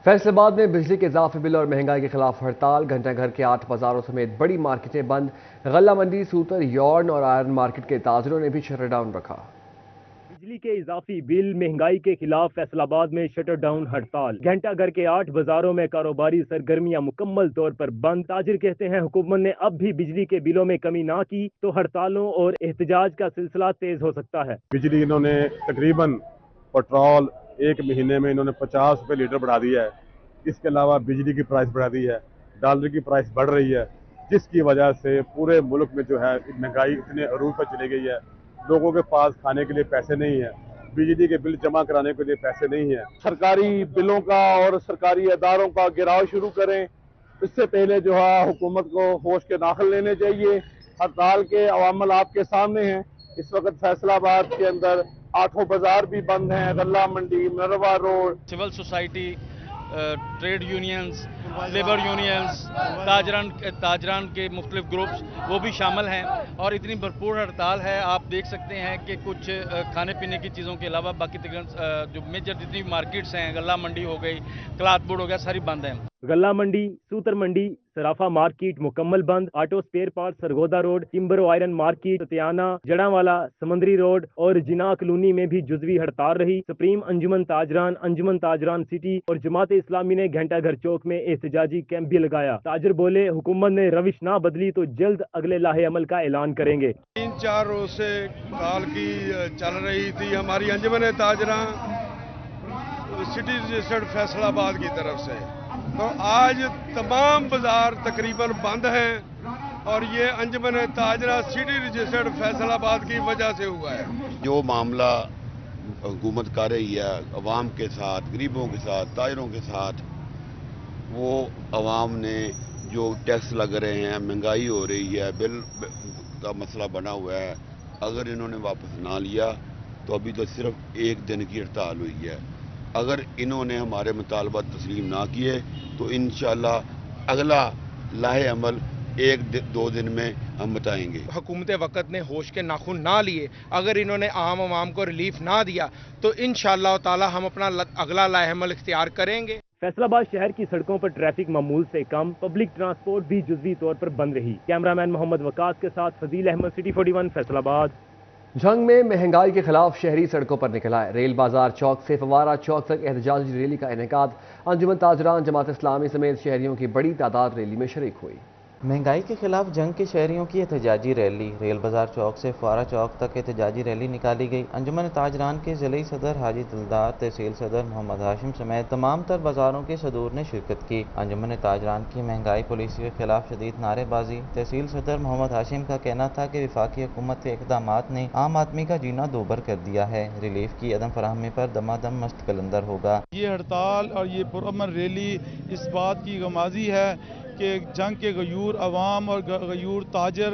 फैसलाबाद में बिजली के इजाफी बिल और महंगाई के खिलाफ हड़ताल। घंटा घर के 8 बाजारों समेत बड़ी मार्केटें बंद। गल्ला मंडी, सूतर, यॉर्न और आयरन मार्केट के ताजरों ने भी शटर डाउन रखा। बिजली के इजाफी बिल, महंगाई के खिलाफ फैसलाबाद में शटर डाउन हड़ताल। घंटा घर के 8 बाजारों में कारोबारी सरगर्मियां मुकम्मल तौर पर बंद। ताजिर कहते हैं हुकूमत ने अब भी बिजली के बिलों में कमी ना की तो हड़तालों और एहतजाज का सिलसिला तेज हो सकता है। बिजली इन्होंने तकरीबन पेट्रोल एक महीने में इन्होंने 50 रुपये लीटर बढ़ा दिया है। इसके अलावा बिजली की प्राइस बढ़ा दी है, डॉलर की प्राइस बढ़ रही है, जिसकी वजह से पूरे मुल्क में जो है महंगाई इतने अरूज पर चली गई है। लोगों के पास खाने के लिए पैसे नहीं है, बिजली के बिल जमा कराने के लिए पैसे नहीं है। सरकारी बिलों का और सरकारी अदारों का गिराव शुरू करें। इससे पहले जो है हुकूमत को होश के दाखिल लेने चाहिए। हड़ताल के अवामल आपके सामने हैं। इस वक्त फैसलाबाद के अंदर 8 बाजार भी बंद हैं, गल्ला मंडी, Narwa road. Civil society, trade unions, labour unions, ताजरान के मुख्तलिफ ग्रुप्स वो भी शामिल हैं और इतनी भरपूर हड़ताल है। आप देख सकते हैं कि कुछ खाने पीने की चीज़ों के अलावा बाकी तकरीबन जो मेजर जितनी मार्केट्स हैं, गल्ला मंडी हो गई, क्लॉथ बोर्ड हो गया, सारी बंद हैं। गल्ला मंडी, सूतर मंडी, सराफा मार्केट मुकम्मल बंद। Auto spare part, Sargodha road, timber iron market, Satiana, Jaranwala, Samundri road और जिना कॉलोनी में भी जुजवी हड़ताल रही। सुप्रीम अंजुमन ताजरान सिटी और जमात इस्लामी ने घंटा घर चौक में एहतजाजी कैंप भी लगाया। ताजर बोले, हुकूमत ने रविश ना बदली तो जल्द अगले लाहे अमल का ऐलान करेंगे। 3-4 रोज से काल की चल रही थी हमारी अंजुमन ताजरान सिटी रजिस्टर्ड फैसलाबाद की तरफ से, तो आज तमाम बाजार तकरीबन बंद हैं और ये अंजुमन ताजरा सिटी रजिस्टर्ड फैसलाबाद की वजह से हुआ है। जो मामला हुकूमत कर रही है अवाम के साथ, गरीबों के साथ, ताजरों के साथ, वो अवाम ने जो टैक्स लग रहे हैं, महंगाई हो रही है, बिल का मसला बना हुआ है, अगर इन्होंने वापस ना लिया तो अभी तो सिर्फ एक दिन की हड़ताल हुई है। अगर इन्होंने हमारे मुतालबा तस्लीम ना किए तो इंशाअल्लाह अगला लाहे अमल 1-2 दिन में हम बताएंगे। हुकूमत वक़्त ने होश के नाखून ना लिए, अगर इन्होंने आम आवाम को रिलीफ ना दिया तो इंशाअल्लाह ताला हम अपना अगला लाहे अमल इख्तियार करेंगे। फैसलाबाद शहर की सड़कों पर ट्रैफिक मामूल से कम। पब्लिक ट्रांसपोर्ट भी जुज़वी तौर पर बंद रही। कैमरामैन मोहम्मद वकास के साथ फजील अहमद, सिटी 41 फैसलाबाद। जंग में महंगाई के खिलाफ शहरी सड़कों पर निकल आए। रेल बाजार चौक से फवारा चौक तक एहतजाजी रैली का इनेकाद। अंजुमन ताजरान, जमात इस्लामी समेत शहरियों की बड़ी तादाद रैली में शरीक हुई। महंगाई के खिलाफ जंग के शहरियों की एहतजाजी रैली। रेल बाजार चौक से फवारा चौक तक एहतजाजी रैली निकाली गई। अंजुमन ताजरान के ज़िले सदर हाजी दिलदार, तहसील सदर मोहम्मद हाशिम समेत तमाम तर बाजारों के सदूर ने शिरकत की। अंजुमन ताजरान की महंगाई पॉलिसी के खिलाफ शदीद नारेबाजी। तहसील सदर मोहम्मद हाशिम का कहना था कि वफाकी हुकूमत के इक़दाम ने आम आदमी का जीना दोबर कर दिया है। रिलीफ की अदम फराहमी पर दमादम मस्त कलंदर होगा। ये हड़ताल और ये पुरअमन रैली इस बात की गमाजी है कि जंग के गयूर अवाम और गयूर ताजर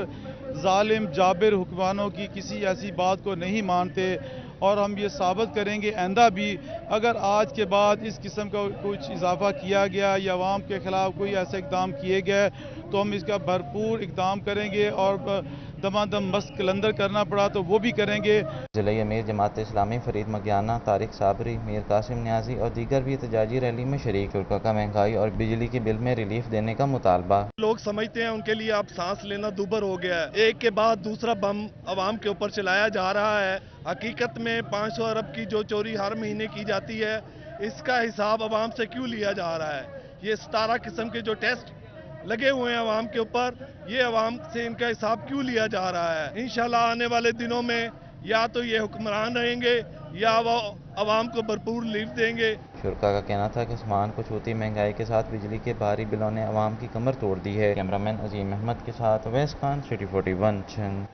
जालिम जाबिर हुक्मानों की किसी ऐसी बात को नहीं मानते और हम ये साबित करेंगे आइंदा भी अगर आज के बाद इस किस्म का कुछ इजाफा किया गया या अवाम के खिलाफ कोई ऐसे इकदाम किए गए तो हम इसका भरपूर इकदाम करेंगे और दमादम मस्त कलंदर करना पड़ा तो वो भी करेंगे। ज़िले अमीर जमात इस्लामी फरीद मगियाना, तारिक साबरी, मीर कासिम न्याजी और दीगर भी एहतजाजी रैली में शरीक। तुर्का का महंगाई और बिजली के बिल में रिलीफ देने का मुतालबा। लोग समझते हैं उनके लिए अब सांस लेना दुभर हो गया है। एक के बाद दूसरा बम अवाम के ऊपर चलाया जा रहा है। हकीकत में 500 अरब की जो चोरी हर महीने की जाती है, इसका हिसाब अवाम से क्यों लिया जा रहा है? ये 17 किस्म के जो टेस्ट लगे हुए हैं अवाम के ऊपर, ये अवाम से इनका हिसाब क्यों लिया जा रहा है? इंशाल्लाह आने वाले दिनों में या तो ये हुक्मरान रहेंगे या वो अवाम को भरपूर रिलीफ देंगे। शुरका का कहना था कि सामान को छूती महंगाई के साथ बिजली के भारी बिलों ने अवाम की कमर तोड़ दी है। कैमरामैन अजीम अहमद के साथ अवैस खान, सिटी 41 जंग।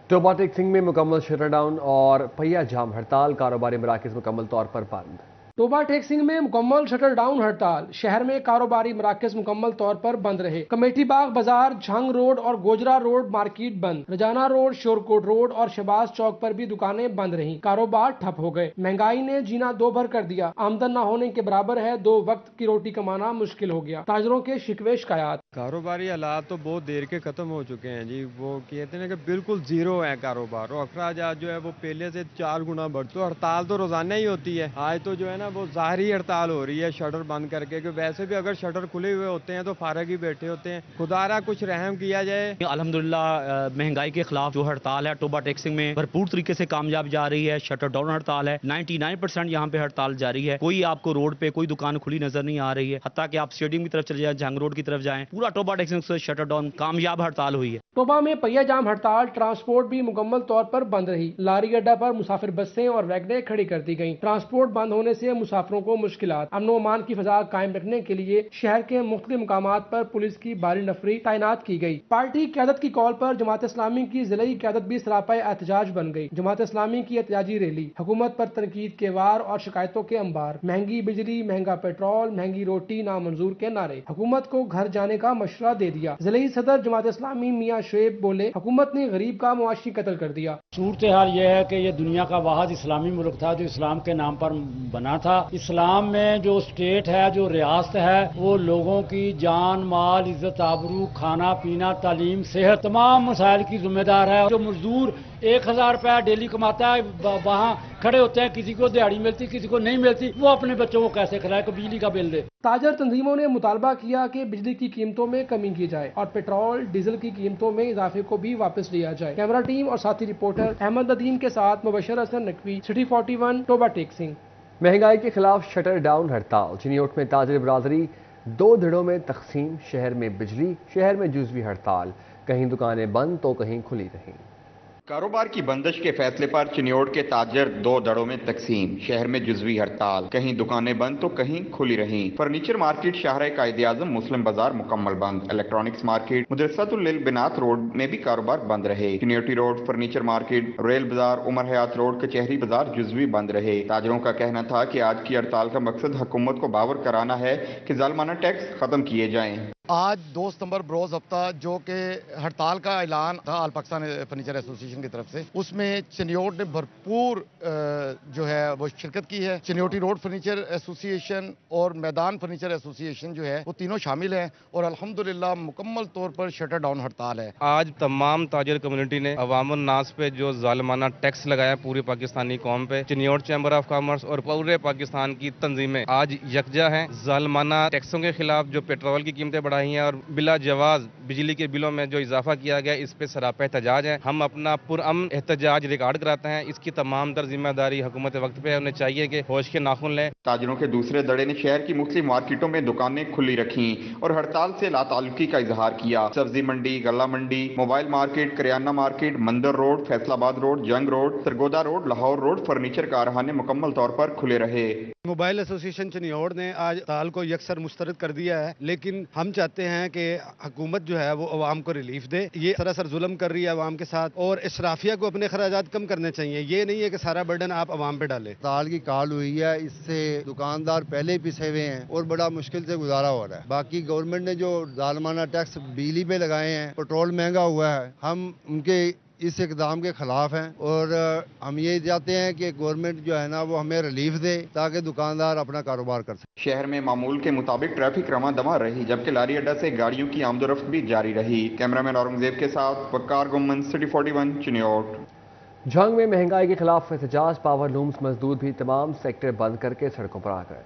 टोबा टेक्सिंग में मुकम्मल शटर डाउन और पहिया जाम हड़ताल। कारोबारी मराकज़ मुकम्मल तौर पर बंद। टोबा टेक्सिंग में मुकम्मल शटर डाउन हड़ताल। शहर में कारोबारी मराकज़ मुकम्मल तौर पर बंद रहे। कमेटी बाग बाजार, झंग रोड और गोजरा रोड मार्केट बंद। रजाना रोड, शोरकोट रोड और शहबाज चौक पर भी दुकानें बंद रहीं। कारोबार ठप हो गए। महंगाई ने जीना दो भर कर दिया। आमदन न होने के बराबर है, 2 वक्त की रोटी कमाना मुश्किल हो गया। ताजरों के शिकवे शिकायत। کاروباری حالات تو بہت دیر کے ختم ہو چکے ہیں جی. وہ کہتے ہیں کہ بالکل زیرو ہے کاروبار, اور اخراجات جو ہے وہ پہلے سے 4 گنا بڑھتے. ہڑتال تو روزانہ ہی ہوتی ہے. آج تو جو ہے نا وہ ظاہری ہڑتال ہو رہی ہے شٹر بند کر کے, کہ ویسے بھی اگر شٹر کھلے ہوئے ہوتے ہیں تو فارغ ہی بیٹھے ہوتے ہیں. خدا را کچھ رحم کیا جائے. الحمدللہ مہنگائی کے خلاف جو ہڑتال ہے ٹوبا ٹیکسنگ میں بھرپور طریقے سے کامیاب جا رہی ہے. شٹر ڈاؤن ہڑتال ہے, 99% یہاں پہ ہڑتال جاری ہے. کوئی آپ کو روڈ پہ کوئی دکان کھلی نظر نہیں آ رہی ہے. حتیٰ کہ آپ اسٹیڈیم کی طرف چلے جائیں, جھنگ روڈ کی طرف جائیں, پورا ٹوبا ٹیکسنگ سے شٹر ڈاؤن کامیاب ہڑتال ہوئی ہے. ٹوبا میں پہیہ جام ہڑتال, ٹرانسپورٹ بھی مکمل طور پر بند رہی. لاری اڈا پر مسافر بسیں اور ویگنیں کھڑی کر دی گئیں. ٹرانسپورٹ بند ہونے سے مسافروں کو مشکلات. امن و امان کی فضا قائم رکھنے کے لیے شہر کے مختلف مقامات پر پولیس کی بھاری نفری تعینات کی گئی. پارٹی قیادت کی کال پر جماعت اسلامی کی ضلعی قیادت بھی سراپا احتجاج بن گئی. جماعت اسلامی کی احتجاجی ریلی, حکومت پر تنقید کے وار اور شکایتوں کے انبار. مہنگی بجلی, مہنگا پیٹرول, مہنگی روٹی نامنظور کے نعرے. حکومت کو گھر جانے کا مشورہ دے دیا. ضلعی صدر جماعت اسلامی میاں شعیب بولے, حکومت نے غریب کا معاشی قتل کر دیا. صورتحال یہ ہے کہ یہ دنیا کا واحد اسلامی ملک تھا جو اسلام کے نام پر بنا تھا. اسلام میں جو اسٹیٹ ہے, جو ریاست ہے, وہ لوگوں کی جان, مال, عزت, آبرو, کھانا پینا, تعلیم, صحت, تمام مسائل کی ذمہ دار ہے. جو مزدور 1000 روپیہ ڈیلی کماتا ہے, وہاں کھڑے ہوتے ہیں, کسی کو دیہڑی ملتی, کسی کو نہیں ملتی, وہ اپنے بچوں کو کیسے کھلائے, کہ بجلی کا بل دے. تاجر تنظیموں نے مطالبہ کیا کہ بجلی کی قیمتوں میں کمی کی جائے اور پیٹرول ڈیزل کی قیمتوں میں اضافے کو بھی واپس لیا جائے. کیمرہ ٹیم اور ساتھی رپورٹر احمد ندیم کے ساتھ مبشر حسن نقوی, سٹی 41, ٹوبا ٹیکسنگ. مہنگائی کے خلاف شٹر ڈاؤن ہڑتال. چنیوٹ میں تاجر برادری 2 دھڑوں میں تقسیم. شہر میں بجلی, شہر میں جزوی ہڑتال. کہیں دکانیں بند تو کہیں کھلی رہیں. کاروبار کی بندش کے فیصلے پر چنیوٹ کے تاجر 2 دھڑوں میں تقسیم. شہر میں جزوی ہڑتال, کہیں دکانیں بند تو کہیں کھلی رہیں. فرنیچر مارکیٹ شاہراہ قائد اعظم مسلم بازار مکمل بند. الیکٹرانکس مارکیٹ مدرسۃ للبنات روڈ میں بھی کاروبار بند رہے. Chinioti road, furniture market, rail بازار, عمر حیات روڈ, کچہری بازار جزوی بند رہے. تاجروں کا کہنا تھا کہ آج کی ہڑتال کا مقصد حکومت کو باور کرانا ہے کہ ظالمانہ ٹیکس ختم کیے جائیں. آج 2 ستمبر بروز ہفتہ جو کہ ہڑتال کا اعلان تھا آل پاکستان فرنیچر ایسوسی ایشن کی طرف سے, اس میں چنیوٹ نے بھرپور جو ہے وہ شرکت کی ہے. چنیوٹی روڈ فرنیچر ایسوسی ایشن اور میدان فرنیچر ایسوسی ایشن جو ہے وہ تینوں شامل ہیں, اور الحمدللہ مکمل طور پر شٹر ڈاؤن ہڑتال ہے. آج تمام تاجر کمیونٹی نے عوام الناس پہ جو ظالمانہ ٹیکس لگایا پوری پاکستانی قوم پہ, چنیوٹ چیمبر آف کامرس اور پورے پاکستان کی تنظیمیں آج یکجا ہیں. ظالمانہ ٹیکسوں کے خلاف جو پیٹرول کی قیمتیں بڑھائی ہیں اور بلا جواز بجلی کے بلوں میں جو اضافہ کیا گیا, اس پہ سراپا احتجاج ہے. ہم اپنا پرامن احتجاج ریکارڈ کراتے ہیں. اس کی تمام تر ذمہ داری حکومت وقت پہ, انہیں چاہیے کہ ہوش کے ناخن لیں. تاجروں کے دوسرے دڑے نے شہر کی مختلف مارکیٹوں میں دکانیں کھلی رکھیں اور ہڑتال سے لا تعلقی کا اظہار کیا. سبزی منڈی, غلہ منڈی, موبائل مارکیٹ, کریانہ مارکیٹ, مندر روڈ, فیصل آباد روڈ, جنگ road, Sargodha road, Lahore road, furniture کارخانے مکمل طور پر کھلے رہے. موبائل ایسوسی ایشن چنیوٹ نے آج ہڑتال کو یکسر مسترد کر دیا ہے, لیکن ہم چاہتے ہیں کہ حکومت جو ہے وہ عوام کو ریلیف دے. یہ سراسر ظلم کر رہی ہے عوام کے ساتھ, اور اشرافیہ کو اپنے اخراجات کم کرنے چاہیے. یہ نہیں ہے کہ سارا برڈن آپ عوام پہ ڈالیں. ہڑتال کی کال ہوئی ہے, اس سے دکاندار پہلے ہی پسے ہوئے ہیں اور بڑا مشکل سے گزارا ہو رہا ہے. باقی گورنمنٹ نے جو ظالمانہ ٹیکس بجلی پہ لگائے ہیں, پیٹرول مہنگا ہوا ہے, ہم ان کے اس اقدام کے خلاف ہیں, اور ہم یہ چاہتے ہیں کہ گورنمنٹ جو ہے نا وہ ہمیں ریلیف دے تاکہ دکاندار اپنا کاروبار کر سکے. شہر میں معمول کے مطابق ٹریفک رواں دواں رہی, جبکہ لاری اڈا سے گاڑیوں کی آمد و رفت بھی جاری رہی. کیمرامین اورنگزیب کے ساتھ وقار گمن, سٹی 41, چنیوٹ. جھنگ میں مہنگائی کے خلاف احتجاج. پاور لومز مزدور بھی تمام سیکٹر بند کر کے سڑکوں پر آ گئے.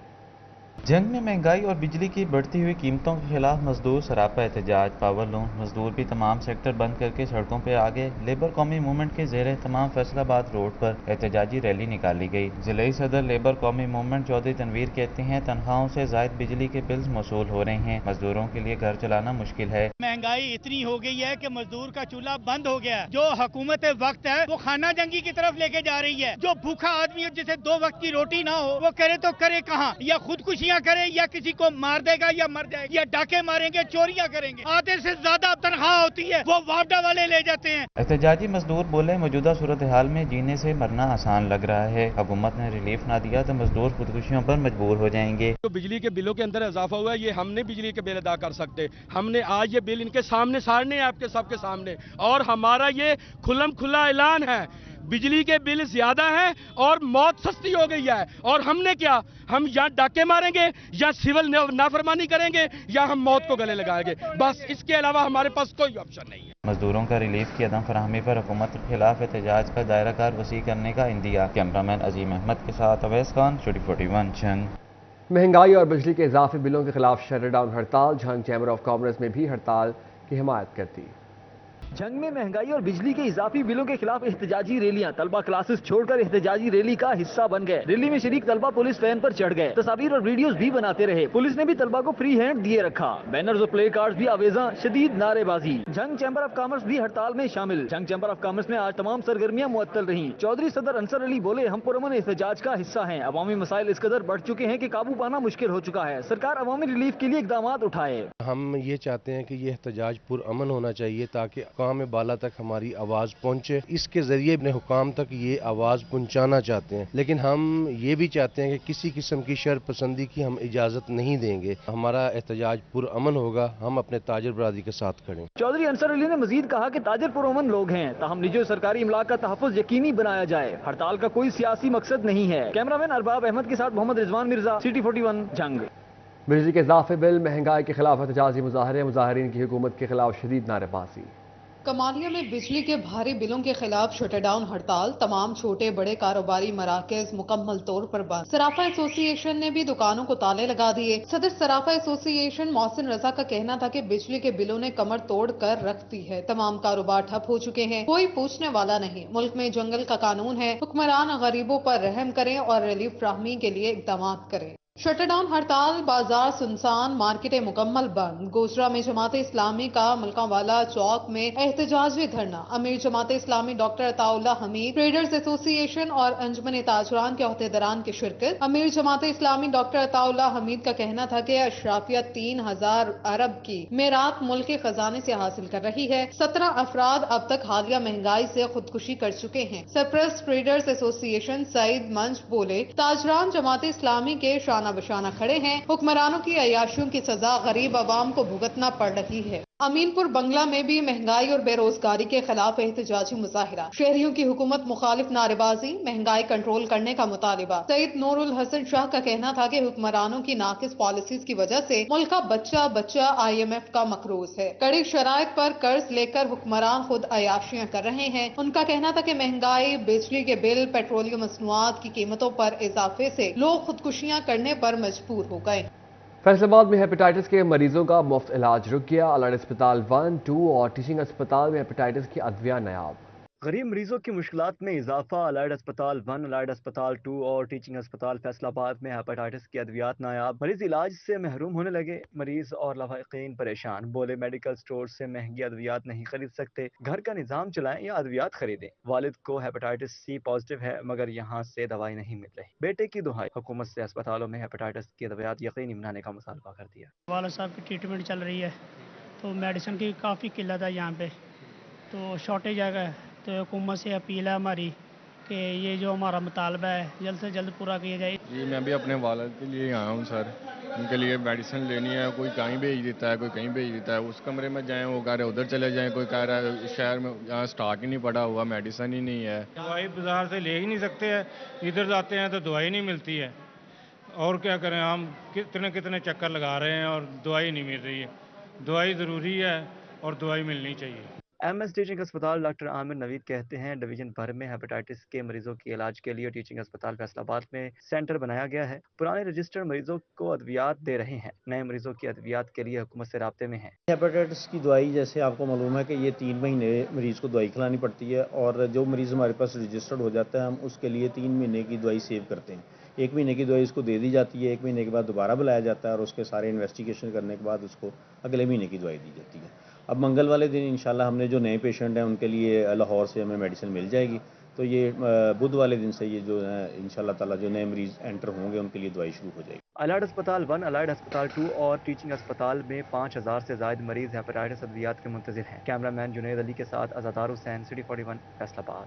جنگ میں مہنگائی اور بجلی کی بڑھتی ہوئی قیمتوں کے خلاف مزدور سراپا احتجاج. پاور لوم مزدور بھی تمام سیکٹر بند کر کے سڑکوں پہ آ گئے. لیبر قومی موومنٹ کے زیر تمام فیصل آباد روڈ پر احتجاجی ریلی نکالی گئی. ضلعی صدر لیبر قومی موومنٹ چودھری تنویر کہتے ہیں تنخواہوں سے زائد بجلی کے بلز موصول ہو رہے ہیں, مزدوروں کے لیے گھر چلانا مشکل ہے. مہنگائی اتنی ہو گئی ہے کہ مزدور کا چولہا بند ہو گیا ہے. جو حکومت وقت ہے وہ خانہ جنگی کی طرف لے کے جا رہی ہے. جو بھوکا آدمی ہے جسے 2 وقت کی روٹی نہ ہو, وہ کرے تو کرے کہاں, یا خودکشیاں کرے یا کسی کو مار دے گا یا مر جائے گا, یا ڈاکے ماریں گے, چوریاں کریں گے. آدھے سے زیادہ تنخواہ ہوتی ہے وہ واپڈا والے لے جاتے ہیں. احتجاجی مزدور بولے موجودہ صورتحال میں جینے سے مرنا آسان لگ رہا ہے. حکومت نے ریلیف نہ دیا تو مزدور خودکشیوں پر مجبور ہو جائیں گے. جو بجلی کے بلوں کے اندر اضافہ ہوا ہے, یہ ہم نے بجلی کے بل ادا کر سکتے. ہم نے آج یہ بل ان کے سامنے سارنے آپ کے سب کے سامنے, اور ہمارا یہ کھلم کھلا اعلان ہے बिजली के बिल ज्यादा है और मौत सस्ती हो गई है। और हमने क्या, हम या डाके मारेंगे या सिविल नाफरमानी करेंगे या हम मौत को गले लगाएंगे, बस इसके अलावा हमारे पास कोई ऑप्शन नहीं है। मजदूरों का रिलीफ की अदम फराहमी पर हुकूमत के खिलाफ एहतजाज का दायरा कार वसी करने का इंदिया। कैमरामैन अजीम अहमद के साथ अवैस खान, स्टूडियो 41 झंग। महंगाई और बिजली के इजाफी बिलों के खिलाफ शटरडाउन हड़ताल, झंग चैम्बर ऑफ कॉमर्स में भी हड़ताल की हिमायत करती। झंग में महंगाई और बिजली के इजाफी बिलों के खिलाफ एहतजाजी रैलियां, तलबा क्लासेस छोड़कर एहतजाजी रैली का हिस्सा बन गए। रैली में शरीक तलबा पुलिस वैन पर चढ़ गए, तस्वीर और वीडियोस भी बनाते रहे। पुलिस ने भी तलबा को फ्री हैंड दिए रखा, बैनर्स और प्ले कार्ड्स भी आवेजा, शदीद नारेबाजी। झंग चैम्बर ऑफ कॉमर्स भी हड़ताल में शामिल। झंग चैम्बर ऑफ कॉमर्स में आज तमाम सरगर्मियां मुअत्तल रहीं। चौधरी सदर अंसर अली बोले, हम पुरअमन एहतजाज का हिस्सा हैं। अवामी मसाइल इस कदर बढ़ चुके हैं कि काबू पाना मुश्किल हो चुका है। सरकार अवामी रिलीफ के लिए इकदाम उठाए। हम ये चाहते हैं कि ये एहतजाज पुरअमन होना चाहिए ताकि अक़वाम बाला तक हमारी आवाज पहुंचे। इसके जरिए अपने हुकाम तक ये आवाज पहुंचाना चाहते हैं, लेकिन हम ये भी चाहते हैं कि किसी किस्म की शरपसंदी की हम इजाजत नहीं देंगे। हमारा एहतजाज पुरअमन होगा, हम अपने ताजर बरादरी के साथ खड़े। चौधरी अंसर अली ने मजीद कहा कि ताजर पुरअमन लोग हैं, ताहम निजी और सरकारी इमलाक का तहफ़्फ़ुज़ यकीनी बनाया जाए। हड़ताल का कोई सियासी मकसद नहीं है। कैमरामैन अरबाब अहमद के साथ मोहम्मद रिजवान मिर्जा, सिटी 41 झंग। बिजली के इजाफे बिल, महंगाई के खिलाफ एहतजाजी मुजाहरे, मुजाहरीन की हुकूमत के खिलाफ शदीद नारेबाजी। कमालिया में बिजली के भारी बिलों के खिलाफ शटरडाउन हड़ताल, तमाम छोटे बड़े कारोबारी मराकज मुकम्मल तौर पर बंद। सराफा एसोसिएशन ने भी दुकानों को ताले लगा दिए। सदर सराफा एसोसिएशन मोहसिन रजा का कहना था कि बिजली के बिलों ने कमर तोड़ कर रख दी है, तमाम कारोबार ठप हो चुके हैं, कोई पूछने वाला नहीं। मुल्क में जंगल का कानून है, हुक्मरान गरीबों पर रहम करें और रिलीफ फ्राहमी के लिए इक़दाम करें। शटरडाउन हड़ताल, बाजार सुनसान, मार्केटें मुकम्मल बंद। गोजरा में जमात इस्लामी का मुल्कावाला चौक में एहतजाजी धरना। अमीर Jamaat Islami doctor Ataullah Hameed, traders association और अंजुमन ताजरान के अहदेदारान की शिरकत। अमीर जमात इस्लामी डॉक्टर अताउल्लाह हमीद का कहना था कि अशराफिया 3000 अरब की मेरात मुल्क के खजाने से हासिल कर रही है। 17 अफराद अब तक हालिया महंगाई से खुदकुशी कर चुके हैं। सरप्रस्त ट्रेडर्स एसोसिएशन सईद मंच बोले, ताजरान जमात इस्लामी के बशाना खड़े हैं, हुक्मरानों की अयाशियों की सजा गरीब आवाम को भुगतना पड़ रही है। अमीनपुर बंगला में भी महंगाई और बेरोजगारी के खिलाफ एहतजाजी मुजाहिरा, शहरियों की हुकूमत मुखालिफ नारेबाजी, महंगाई कंट्रोल करने का मुतालिबा। सईद नूरुल हसन शाह का कहना था कि हुक्मरानों की नाकिस पॉलिसीज की वजह से मुल्क का बच्चा बच्चा IMF का मकरूज है। कड़ी शराइत पर कर्ज लेकर हुक्मरान खुद अयाशियां कर रहे हैं। उनका कहना था कि महंगाई, बिजली के बिल, पेट्रोलियम मसनूआत की कीमतों पर इजाफे से लोग खुदकुशियां करने पर मजबूर हो गए। फैसलाबाद में हेपेटाइटिस के मरीजों का मुफ्त इलाज रुक गया। अलाइड अस्पताल 1, 2 और टीचिंग अस्पताल में हेपेटाइटिस की अद्विया नायाब। गरीब मरीजों की मुश्किलात में इजाफा। अलाइड अस्पताल 1, अलाइड अस्पताल 2 और टीचिंग अस्पताल फैसलाबाद में हेपेटाइटिस की अद्वियात नायाब। मरीज इलाज से महरूम होने लगे। मरीज और लवाहिकीन परेशान, बोले मेडिकल स्टोर से महंगी अद्वियात नहीं खरीद सकते, घर का निजाम चलाएं या अद्वियात खरीदें। वालिद को हेपेटाइटिस C पॉजिटिव है मगर यहाँ से दवाई नहीं मिल रही। बेटे की दुहाई, हुकूमत से अस्पतालों में हेपेटाइटिस की अद्वियात यकीनी बनाने का मुतालबा कर दिया। वालिद साहब की ट्रीटमेंट चल रही है तो मेडिसिन की काफ़ी किल्लत है यहाँ पे, तो शॉर्टेज है। तो हुकूमत से अपील है हमारी कि ये जो हमारा मुतालबा है जल्द से जल्द पूरा किया जाए। जी मैं भी अपने वालिद के लिए आया हूँ सर, उनके लिए मेडिसिन लेनी है। कोई कहीं भेज देता है, कोई कहीं भेज देता है। उस कमरे में जाएं वो कह रहे उधर चले जाएं, कोई कह रहा है शहर में यहाँ स्टॉक ही नहीं पड़ा हुआ, मेडिसिन ही नहीं है। दवाई बाजार से ले ही नहीं सकते हैं, इधर जाते हैं तो दवाई नहीं मिलती है। और क्या करें, हम कितने कितने चक्कर लगा रहे हैं और दवाई नहीं मिल रही है। दवाई ज़रूरी है और दवाई मिलनी चाहिए। MS टीचिंग अस्पताल डॉक्टर आमिर नवीद कहते हैं, डिवीजन भर में हेपेटाइटिस के मरीजों के इलाज के लिए टीचिंग अस्पताल फैसलाबाद में सेंटर बनाया गया है। पुराने रजिस्टर्ड मरीजों को अद्वियात दे रहे हैं, नए मरीजों की अद्वियात के लिए हुकूमत से राब्ते में है। हेपेटाइटिस की दवाई जैसे आपको मालूम है कि ये 3 महीने मरीज को दवाई खिलानी पड़ती है, और जो मरीज हमारे पास रजिस्टर्ड हो जाता है हम उसके लिए 3 महीने की दवाई सेव करते हैं। 1 महीने की दवाई उसको दे दी जाती है, 1 महीने के बाद दोबारा बुलाया जाता है और उसके सारे इन्वेस्टिगेशन करने के बाद उसको अगले महीने की दवाई दी जाती है। अब मंगल वाले दिन इंशाल्लाह हमने जो नए पेशेंट हैं उनके लिए लाहौर से हमें मेडिसिन मिल जाएगी, तो ये बुध वाले दिन से ये जो है इंशाल्लाह ताला जो नए मरीज एंटर होंगे उनके लिए दवाई शुरू हो जाएगी। अलाइड अस्पताल 1, अलाइड अस्पताल 2 और टीचिंग अस्पताल में 5000 से ज़ायद मरीज हेपेटाइटिस अद्वियात के मुंतज़िर हैं। कैमरामैन जुनैद अली के साथ अज़ादार हुसैन, सिटी 41 फैसलाबाद।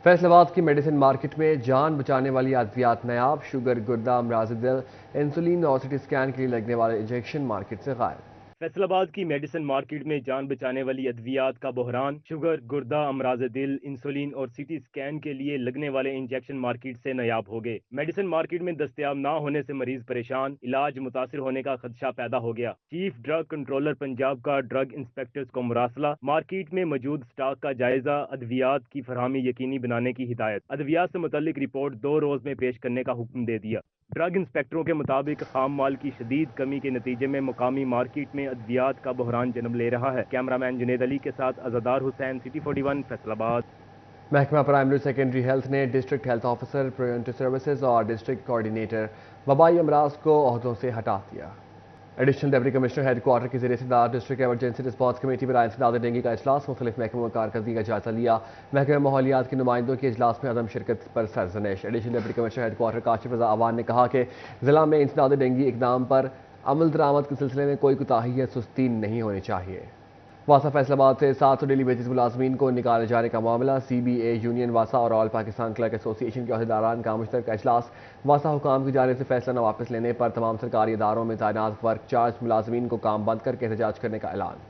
फैसलाबाद की मेडिसिन मार्केट में जान बचाने वाली अद्वियात नायाब। शुगर, गुर्दा, अमराज़ दिल, इंसुलिन और CT स्कैन के लिए लगने वाले इंजेक्शन मार्केट से गायब। फैसल आबाद की मेडिसिन मार्केट में जान बचाने वाली अद्वियात का बहरान, शुगर, गुर्दा, अमराज दिल, इंसुलिन और सीटी स्कैन के लिए लगने वाले इंजेक्शन मार्केट से नायाब हो गए। मेडिसिन मार्केट में दस्तयाब ना होने से मरीज परेशान, इलाज मुतासिर होने का खदशा पैदा हो गया। चीफ ड्रग कंट्रोलर पंजाब का ड्रग इंस्पेक्टर्स को मुरासला, मार्केट में मौजूद स्टॉक का जायजा, अद्वियात की फरहमी यकीनी बनाने की हिदायत। अद्वियात से मुतल्लिक रिपोर्ट 2 रोज में पेश करने का हुक्म दे दिया। ड्रग इंस्पेक्टरों के मुताबिक खाम माल की शदीद कमी के नतीजे में मुकामी मार्केट में अद्वियात का बहरान जन्म ले रहा है। कैमरामैन जुनेद अली के साथ अज़ादार हुसैन, सिटी 41, फैसलाबाद। महकमा प्राइमरी सेकेंडरी हेल्थ ने district health officer, preventive services और डिस्ट्रिक्ट कोऑर्डिनेटर वबाई अमराज को ओहदों से हटा दिया। एडिशनल डिप्टी कमिश्नर हेडक्वार्टर की ज़रिए इंसदाद डिस्ट्रिक्ट एमरजेंसी रिस्पॉन्स कमेटी पर इंसदाद डेंगू का इजलास, मुख्तलिफ महकमों कारकर्दगी का जायजा लिया। महकमे माहौलियात के नुमाइंदों के इजलास में अदम शिरकत पर सरजनिश। Additional deputy commissioner headquarter Kashif Raza Awan ने कहा कि जिला में इंसदाद डेंगू इकदाम पर अमल दरामद के सिलसिले में कोई कोताही या सुस्ती नहीं होनी चाहिए। वासा फैसलाबाद से 700 डेली वेजेस मुलाजमीन को निकाले जाने का मामला, CBA यूनियन वासा और ऑल पाकिस्तान क्लर्क एसोसिएशन के अहदेदारान का मुश्तरका इजलास। वासा हुकाम की जानिब से फैसला न वापस लेने पर तमाम सरकारी इदारों में तैनात वर्क चार्ज मुलाजमीन को काम बंद करके एहतजाज करने का ऐलान।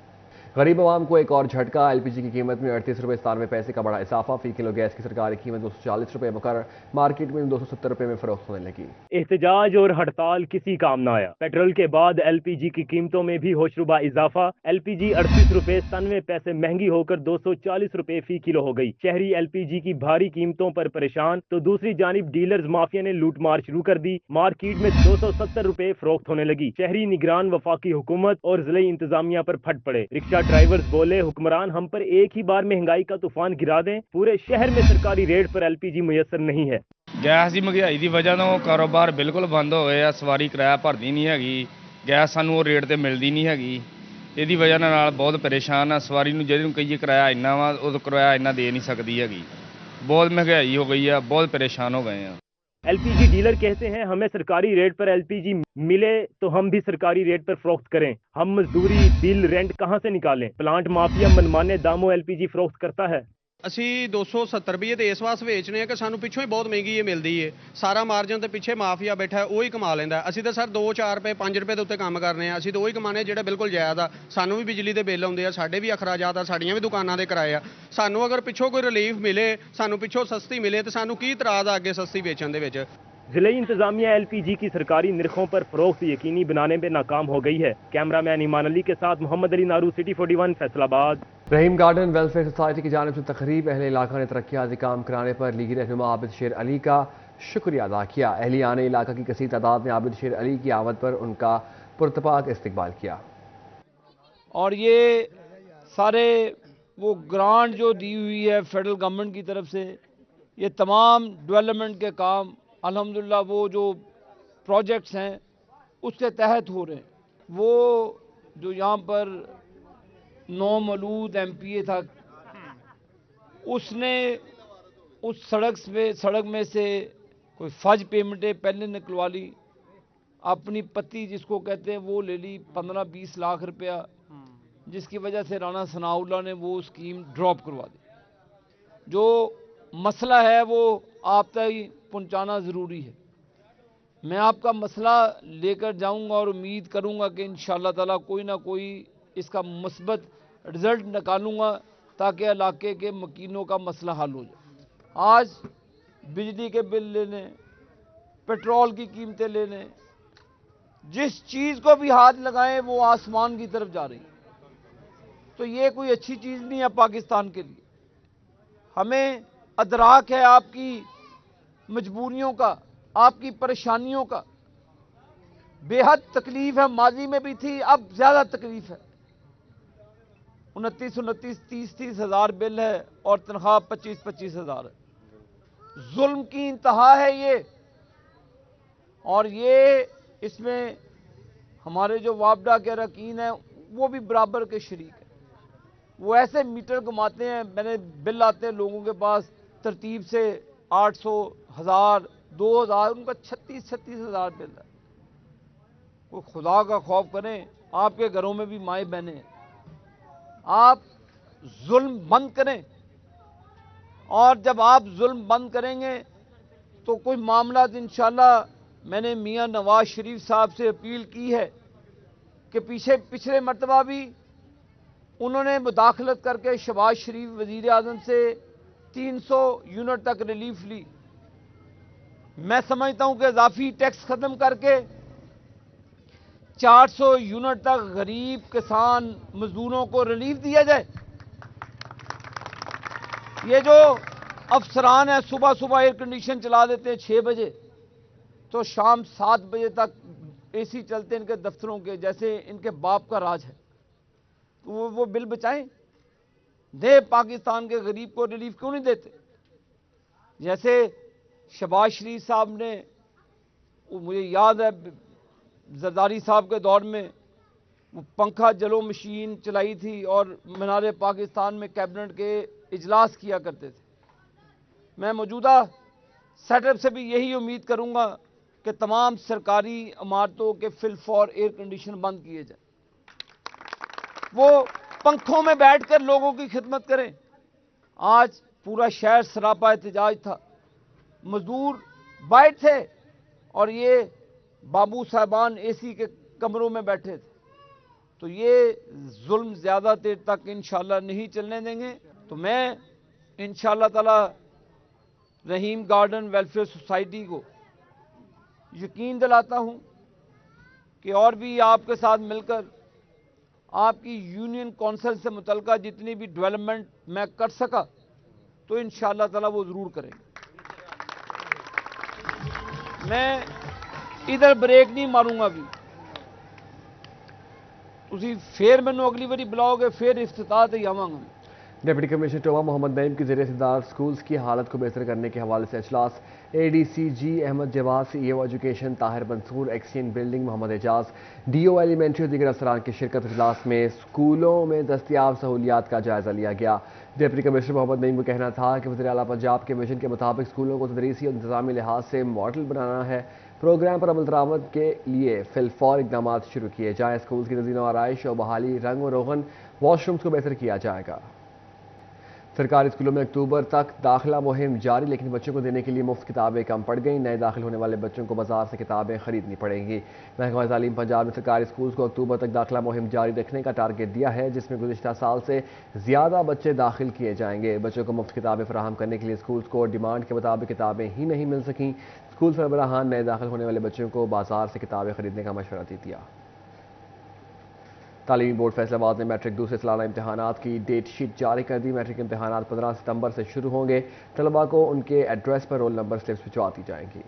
गरीब आवाम को एक और झटका, LPG की कीमत में 38 रुपये 97 पैसे का बड़ा इजाफा। फी किलो गैस की सरकारी कीमत 240 रुपये मुकर्रर, मार्केट में 270 रुपये में फरोख्त होने लगी। एहतजाज और हड़ताल किसी काम न आया। पेट्रोल के बाद LPG की कीमतों में भी होशरुबा इजाफा। LPG 38 रुपये 97 पैसे महंगी होकर 240 रुपये फी किलो हो गई। शहरी LPG की भारी कीमतों पर परेशान, तो दूसरी जानिब डीलर्स माफिया ने लूट मार शुरू कर दी। मार्केट में 270 रुपये फरोख्त होने लगी। शहरी निगरान वफाकी हुकूमत और जिले इंतजामिया पर फट पड़े। रिक्शा ड्राइवर्स बोले, हुक्मरान हम पर एक ही बार महंगाई का तूफान गिरा दें, पूरे शहर में सरकारी रेट पर LPG मुयसर नहीं है। गैस की महंगाई की वजह ਤੋਂ ਕਾਰੋਬਾਰ ਬਿਲਕੁਲ ਬੰਦ ਹੋ ਗਏ ਆ। ਸਵਾਰੀ ਕਿਰਾਇਆ ਭਰਦੀ ਨਹੀਂ ਹੈਗੀ, ਗੈਸ ਸਾਨੂੰ ਉਹ ਰੇਟ ਤੇ ਮਿਲਦੀ ਨਹੀਂ ਹੈਗੀ। ਇਹਦੀ ਵਜ੍ਹਾ ਨਾਲ ਬਹੁਤ ਪਰੇਸ਼ਾਨ ਆ। ਸਵਾਰੀ ਨੂੰ ਜਿਹਨੂੰ ਕਹੀਏ ਕਿਰਾਇਆ ਇੰਨਾ ਵਾ, ਉਹ ਕਿਰਾਇਆ ਇੰਨਾ ਦੇ ਨਹੀਂ ਸਕਦੀ ਹੈਗੀ। ਬਹੁਤ ਮਹਿੰਗਾਈ ਹੋ ਗਈ ਆ, ਬਹੁਤ ਪਰੇਸ਼ਾਨ ਹੋ ਗਏ ਆ। LPG डीलर कहते हैं हमें सरकारी रेट पर LPG मिले तो हम भी सरकारी रेट पर फरोख्त करें। हम मजदूरी, बिल, रेंट कहां से निकालें? प्लांट माफिया मनमाने दामों LPG फरोख्त करता है। ਅਸੀਂ 270 ਰੁਪਏ ਤੇ ਇਸ ਵਾਸਤੇ ਵੇਚਨੇ ਆ ਕਿ ਸਾਨੂੰ ਪਿੱਛੋਂ ਹੀ ਬਹੁਤ ਮਹਿੰਗੀ ਇਹ ਮਿਲਦੀ ਏ। ਸਾਰਾ ਮਾਰਜਨ ਤੇ ਪਿੱਛੇ ਮਾਫੀਆ ਬੈਠਾ ਹੈ, ਉਹ ਹੀ ਕਮਾ ਲੈਂਦਾ। ਅਸੀਂ ਤਾਂ ਸਰ 2-4 ਰੁਪਏ 5 ਰੁਪਏ ਦੇ ਉੱਤੇ ਕੰਮ ਕਰਨੇ ਆ। ਅਸੀਂ ਤਾਂ ਉਹ ਹੀ ਕਮਾਣੇ ਜਿਹੜੇ ਬਿਲਕੁਲ ਜਾਇਜ਼ ਆ। ਸਾਨੂੰ ਵੀ ਬਿਜਲੀ ਦੇ ਬਿੱਲ ਆਉਂਦੇ ਆ, ਸਾਡੇ ਵੀ ਅਖਰਾਜਾਤ ਆ, ਸਾਡੀਆਂ ਵੀ ਦੁਕਾਨਾਂ ਦੇ ਕਿਰਾਏ ਆ। ਸਾਨੂੰ ਅਗਰ ਪਿੱਛੋਂ ਕੋਈ ਰਿਲੀਫ ਮਿਲੇ, ਸਾਨੂੰ ਪਿੱਛੋਂ ਸਸਤੀ ਮਿਲੇ ਤੇ ਸਾਨੂੰ ਕੀ ਇਤਰਾਜ਼ ਆ ਅੱਗੇ ਸਸਤੀ ਵੇਚਣ ਦੇ ਵਿੱਚ। जिले इंतजामिया LPG की सरकारी निरखों पर फरोख्त यकीनी बनाने में नाकाम हो गई है। कैमरामैन ईमान अली के साथ मोहम्मद अली नारू, सिटी 41, फैसलाबाद। रहीम गार्डन वेलफेयर सोसाइटी की जानिब से तकरीब, अहले इलाका ने तरक्याती काम कराने पर लीगी रहनुमा आबिद शेर अली का शुक्रिया अदा किया। अहलियान इलाका की कसीर तादाद ने आबिद शेर अली की आमद पर उनका पुरतपाक इस्तकबाल किया। और ये सारे वो ग्रांट जो दी हुई है फेडरल गवर्नमेंट की तरफ से, ये तमाम डेवलपमेंट के काम अल्हम्दुलिल्लाह वो जो प्रोजेक्ट्स हैं उसके तहत हो रहे हैं। वो जो यहाँ पर नौमलूद MPA था, उसने उस सड़क में से कोई फज पेमेंटें पहले निकलवा ली, अपनी पत्ती जिसको कहते हैं वो ले ली 15-20 लाख रुपया, जिसकी वजह से राणा सनाउल्लाह ने वो स्कीम ड्रॉप करवा दी। जो मसला है वो आप तक पहुंचाना ज़रूरी है। मैं आपका मसला लेकर जाऊंगा और उम्मीद करूंगा कि इंशाअल्लाह ताला कोई ना कोई इसका मुस्बत रिज़ल्ट निकालूंगा ताकि इलाके के मकीनों का मसला हल हो जाए। आज बिजली के बिल लेने, पेट्रोल की कीमतें लेने, जिस चीज़ को भी हाथ लगाएं वो आसमान की तरफ जा रही है। तो ये कोई अच्छी चीज़ नहीं है पाकिस्तान के लिए। हमें अदराक है आपकी मजबूरियों का, आपकी परेशानियों का। बेहद तकलीफ है, माजी में भी थी, अब ज़्यादा तकलीफ है। 29 30 हज़ार बिल है और तनख्वाह 25 हज़ार है। जुल्म की इंतहा है ये। और ये इसमें हमारे जो वापडा के अरकान हैं वो भी बराबर के शरीक हैं। वो ऐसे मीटर घुमाते हैं, मैंने बिल आते हैं लोगों के पास तरतीब से 800, 1000, 2000, उनका 36 हज़ार बिल है। कोई खुदा का खौफ करें, आपके घरों में भी माएँ बहनें हैं। आप जुल्म बंद करें, और जब आप जुल्म बंद करेंगे तो कोई मामला इंशाअल्लाह, मैंने मियां नवाज शरीफ साहब से अपील की है کہ پچھلے مرتبہ بھی انہوں نے مداخلت کر کے شہباز شریف وزیر اعظم سے 300 یونٹ تک ریلیف لی. میں سمجھتا ہوں کہ اضافی ٹیکس ختم کر کے 400 یونٹ تک غریب کسان مزدوروں کو ریلیف دیا جائے. یہ جو افسران ہیں صبح صبح ایئر کنڈیشن چلا دیتے ہیں 6 بجے تو شام 7 بجے تک اے سی چلتے ہیں ان کے دفتروں کے، جیسے ان کے باپ کا راج ہے. وہ بل بچائیں، دے پاکستان کے غریب کو ریلیف کیوں نہیں دیتے؟ جیسے شہباز شریف صاحب نے، مجھے یاد ہے زرداری صاحب کے دور میں وہ پنکھا جلو مشین چلائی تھی اور مینار پاکستان میں کیبنٹ کے اجلاس کیا کرتے تھے. میں موجودہ سیٹ اپ سے بھی یہی امید کروں گا کہ تمام سرکاری عمارتوں کے فی الفور ایئر کنڈیشن بند کیے جائیں، وہ پنکھوں میں بیٹھ کر لوگوں کی خدمت کریں. آج پورا شہر سراپا احتجاج تھا، مزدور باہر تھے اور یہ بابو صاحبان اے سی کے کمروں میں بیٹھے تھے. تو یہ ظلم زیادہ دیر تک انشاءاللہ نہیں چلنے دیں گے. تو میں انشاءاللہ تعالی رحیم گارڈن ویلفیئر سوسائٹی کو یقین دلاتا ہوں کہ اور بھی آپ کے ساتھ مل کر آپ کی یونین کونسل سے متعلقہ جتنی بھی ڈیولپمنٹ میں کر سکا تو انشاءاللہ تعالی وہ ضرور کریں گے. میں ادھر بریک نہیں ماروں گا. ابھی تسی پھر مینوں اگلی باری بلاؤ گے پھر افتتاح تے آواں گا. ڈپٹی کمشنر ٹوبہ محمد نعیم کی زیر اقتدار سکولز کی حالت کو بہتر کرنے کے حوالے سے اجلاس. اے ڈی سی جی احمد جواز، سی ای او ایجوکیشن طاہر منصور، ایکسچینج بلڈنگ محمد اعجاز، ڈی او ایلیمنٹری اور دیگر افسران کی شرکت. اجلاس میں اسکولوں میں دستیاب سہولیات کا جائزہ لیا گیا. ڈپٹی کمشنر محمد نعیم کا کہنا تھا کہ وزیر اعلیٰ پنجاب کے ویژن کے مطابق اسکولوں کو تدریسی اور انتظامی لحاظ سے ماڈل بنانا ہے. پروگرام پر عمل درآمد کے لیے فی الفور اقدامات شروع کیے جائیں. اسکولز کی تزئین و آرائش اور بحالی، رنگ و روغن، واش رومز کو بہتر کیا جائے گا. سرکاری اسکولوں میں اکتوبر تک داخلہ مہم جاری، لیکن بچوں کو دینے کے لیے مفت کتابیں کم پڑ گئیں. نئے داخل ہونے والے بچوں کو بازار سے کتابیں خریدنی پڑیں گی. محکمہ تعلیم پنجاب نے سرکاری اسکولز کو اکتوبر تک داخلہ مہم جاری رکھنے کا ٹارگٹ دیا ہے، جس میں گزشتہ سال سے زیادہ بچے داخل کیے جائیں گے. بچوں کو مفت کتابیں فراہم کرنے کے لیے اسکولز کو ڈیمانڈ کے مطابق کتابیں ہی نہیں مل سکیں. اسکول سربراہان نئے داخل ہونے والے بچوں کو بازار سے کتابیں خریدنے کا مشورہ دیا. تعلیمی بورڈ فیصلہ آباد نے میٹرک دوسرے سالانہ امتحانات کی ڈیٹ شیٹ جاری کر دی. میٹرک امتحانات 15 ستمبر سے شروع ہوں گے. طلباء کو ان کے ایڈریس پر رول نمبر سلپس بھجوا دی جائیں گی.